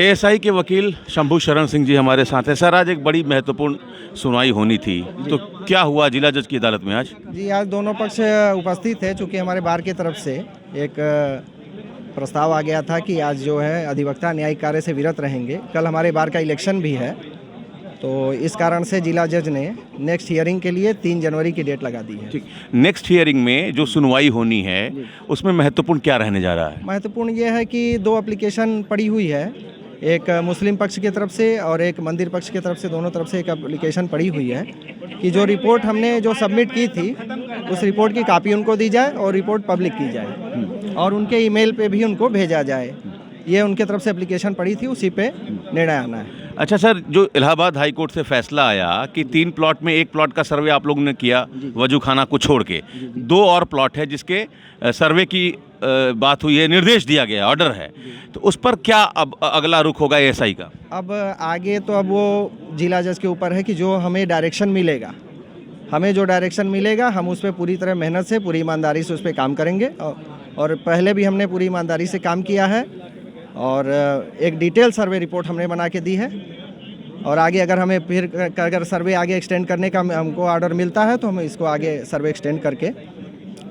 ASI के वकील शंभू शरण सिंह जी हमारे साथ हैं। सर, आज एक बड़ी महत्वपूर्ण सुनवाई होनी थी, तो क्या हुआ जिला जज की अदालत में आज? जी, आज दोनों पक्ष उपस्थित थे। चूँकि हमारे बार की तरफ से एक प्रस्ताव आ गया था कि आज जो है अधिवक्ता न्यायिक कार्य से विरत रहेंगे। कल हमारे बार का इलेक्शन भी है, तो इस कारण से जिला जज ने नेक्स्ट हियरिंग के लिए 3 जनवरी की डेट लगा दी है। ठीक, नेक्स्ट हियरिंग में जो सुनवाई होनी है उसमें महत्वपूर्ण क्या रहने जा रहा है? महत्वपूर्ण ये है कि 2 एप्लीकेशन पड़ी हुई है, एक मुस्लिम पक्ष की तरफ से और एक मंदिर पक्ष की तरफ से। दोनों तरफ से एक एप्लीकेशन पड़ी हुई है कि जो रिपोर्ट हमने जो सबमिट की थी उस रिपोर्ट की कॉपी उनको दी जाए और रिपोर्ट पब्लिक की जाए और उनके ईमेल पे भी उनको भेजा जाए। ये उनके तरफ से एप्लीकेशन पड़ी थी, उसी पे निर्णय आना है। अच्छा सर, जो इलाहाबाद हाई कोर्ट से फैसला आया कि 3 प्लॉट में 1 प्लॉट का सर्वे आप लोगों ने किया वजूखाना को छोड़ के, 2 और प्लॉट है जिसके सर्वे की बात हुई है, निर्देश दिया गया, ऑर्डर है, तो उस पर क्या अब अगला रुख होगा एएसआई का? अब आगे तो अब वो जिला जज के ऊपर है कि जो हमें डायरेक्शन मिलेगा, हमें जो डायरेक्शन मिलेगा हम उस पर पूरी तरह मेहनत से, पूरी ईमानदारी से उस पर काम करेंगे। और पहले भी हमने पूरी ईमानदारी से काम किया है और एक डिटेल सर्वे रिपोर्ट हमने बना के दी है। और आगे अगर हमें फिर अगर सर्वे आगे एक्सटेंड करने का हमको ऑर्डर मिलता है तो हम इसको आगे सर्वे एक्सटेंड करके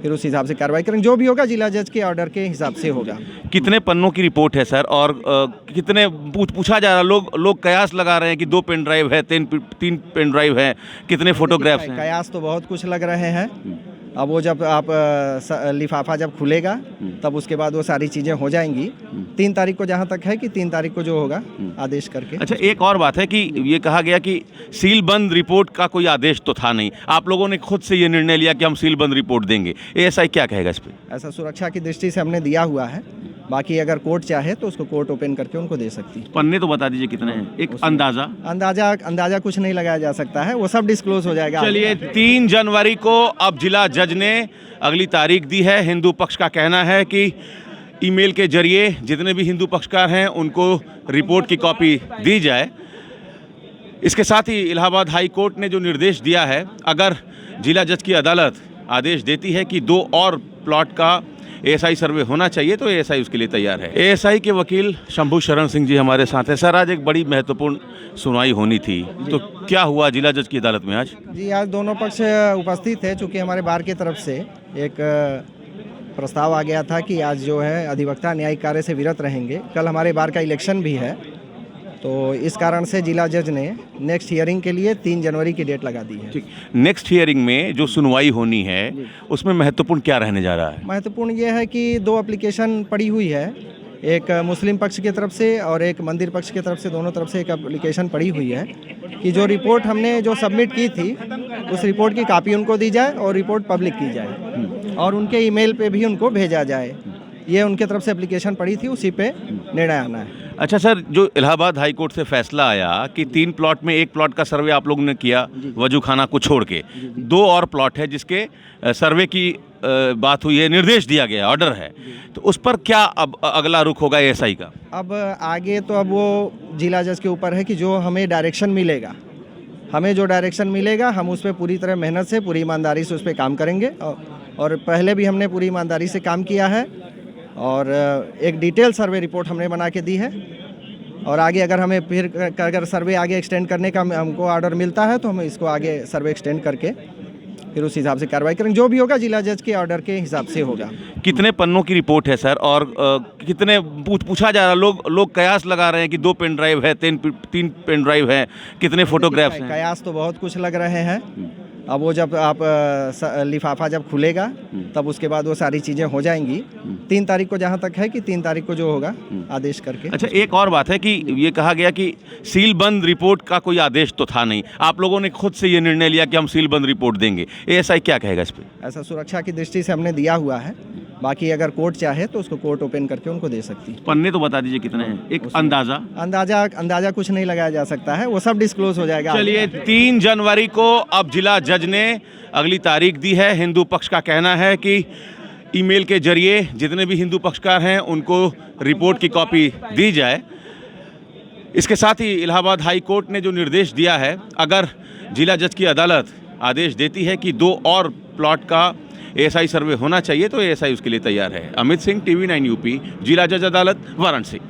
फिर उस हिसाब से कार्रवाई करेंगे। जो भी होगा जिला जज के ऑर्डर के हिसाब से होगा। कितने पन्नों की रिपोर्ट है सर, और कितने पूछा जा रहा है, लोग कयास लगा रहे हैं कि 2 पेन ड्राइव है, 3 पेन ड्राइव है, कितने फोटोग्राफ्स हैं? कयास तो बहुत कुछ लग रहे हैं। अब वो जब आप लिफाफा जब खुलेगा तब उसके बाद वो सारी चीज़ें हो जाएंगी। 3 तारीख को जहाँ तक है कि 3 तारीख को जो होगा आदेश करके। अच्छा, एक और बात है कि ये कहा गया कि सील बंद रिपोर्ट का कोई आदेश तो था नहीं, आप लोगों ने खुद से ये निर्णय लिया कि हम सील बंद रिपोर्ट देंगे। एएसआई क्या कहेगा इस पर? ऐसा सुरक्षा की दृष्टि से हमने दिया हुआ है, बाकी अगर कोर्ट चाहे तो उसको कोर्ट ओपन करके उनको दे सकती है। पन्ने तो बता दीजिए कितने हैं, एक अंदाजा कुछ नहीं लगाया जा सकता है, वो सब डिस्क्लोज हो जाएगा। चलिए, 3 जनवरी को अब जिला जज ने अगली तारीख दी है। हिंदू पक्ष का कहना है कि ईमेल के जरिए जितने भी हिंदू पक्षकार हैं उनको रिपोर्ट की कॉपी दी जाए। इसके साथ ही इलाहाबाद हाई कोर्ट ने जो निर्देश दिया है, अगर जिला जज की अदालत आदेश देती है कि 2 और प्लॉट का एएसआई सर्वे होना चाहिए तो एएसआई उसके लिए तैयार है। एएसआई के वकील शंभू शरण सिंह जी हमारे साथ हैं। सर, आज एक बड़ी महत्वपूर्ण सुनवाई होनी थी, तो क्या हुआ जिला जज की अदालत में आज? जी, आज दोनों पक्ष उपस्थित थे। चूँकि हमारे बार की तरफ से एक प्रस्ताव आ गया था कि आज जो है अधिवक्ता न्यायिक कार्य से विरत रहेंगे। कल हमारे बार का इलेक्शन भी है, तो इस कारण से जिला जज ने नेक्स्ट हियरिंग के लिए 3 जनवरी की डेट लगा दी है। ठीक, नेक्स्ट हियरिंग में जो सुनवाई होनी है उसमें महत्वपूर्ण क्या रहने जा रहा है? महत्वपूर्ण ये है कि 2 एप्लीकेशन पड़ी हुई है, एक मुस्लिम पक्ष की तरफ से और एक मंदिर पक्ष की तरफ से। दोनों तरफ से एक एप्लीकेशन पड़ी हुई है कि जो रिपोर्ट हमने जो सबमिट की थी उस रिपोर्ट की कॉपी उनको दी जाए और रिपोर्ट पब्लिक की जाए और उनके ईमेल पे भी उनको भेजा जाए। ये उनके तरफ से एप्लीकेशन पड़ी थी, उसी पे निर्णय आना है। अच्छा सर, जो इलाहाबाद हाई कोर्ट से फैसला आया कि 3 प्लॉट में 1 प्लॉट का सर्वे आप लोगों ने किया वजूखाना को छोड़ के, 2 और प्लॉट है जिसके सर्वे की बात हुई है, निर्देश दिया गया, ऑर्डर है, तो उस पर क्या अब अगला रुख होगा एएसआई का? अब आगे तो अब वो जिला जज के ऊपर है कि जो हमें डायरेक्शन मिलेगा, हमें जो डायरेक्शन मिलेगा हम उस पर पूरी तरह मेहनत से, पूरी ईमानदारी से उस पर काम करेंगे। और पहले भी हमने पूरी ईमानदारी से काम किया है और एक डिटेल सर्वे रिपोर्ट हमने बना के दी है। और आगे अगर हमें फिर अगर सर्वे आगे एक्सटेंड करने का हमको ऑर्डर मिलता है तो हम इसको आगे सर्वे एक्सटेंड करके फिर उस हिसाब से कार्रवाई करेंगे। जो भी होगा जिला जज के ऑर्डर के हिसाब से होगा। कितने पन्नों की रिपोर्ट है सर, और कितने पूछा जा रहा है, लोग कयास लगा रहे हैं कि 2 पेन ड्राइव है, 3 पेन ड्राइव है, कितने फोटोग्राफ्स हैं? कयास तो बहुत कुछ लग रहे हैं। अब वो जब आप लिफाफा जब खुलेगा तब उसके बाद वो सारी चीज़ें हो जाएंगी। 3 तारीख को जहाँ तक है कि 3 तारीख को जो होगा आदेश करके। अच्छा, एक और बात है कि ये कहा गया कि सील बंद रिपोर्ट का कोई आदेश तो था नहीं, आप लोगों ने खुद से ये निर्णय लिया कि हम सील बंद रिपोर्ट देंगे। एएसआई क्या कहेगा इस पर? ऐसा सुरक्षा की दृष्टि से हमने दिया हुआ है, बाकी अगर कोर्ट चाहे तो उसको कोर्ट ओपन करके उनको दे सकती है। पन्ने तो बता दीजिए कितने हैं, एक अंदाजा कुछ नहीं लगाया जा सकता है, वो सब डिस्क्लोज हो जाएगा। चलिए, 3 जनवरी को अब जिला जज ने अगली तारीख दी है। हिंदू पक्ष का कहना है कि ईमेल के जरिए जितने भी हिंदू पक्षकार हैं उनको रिपोर्ट की कॉपी दी जाए। इसके साथ ही इलाहाबाद हाई कोर्ट ने जो निर्देश दिया है, अगर जिला जज की अदालत आदेश देती है कि 2 और प्लॉट का एएसआई सर्वे होना चाहिए तो एएसआई उसके लिए तैयार है। अमित सिंह, TV9 UP, जिला जज अदालत, वाराणसी।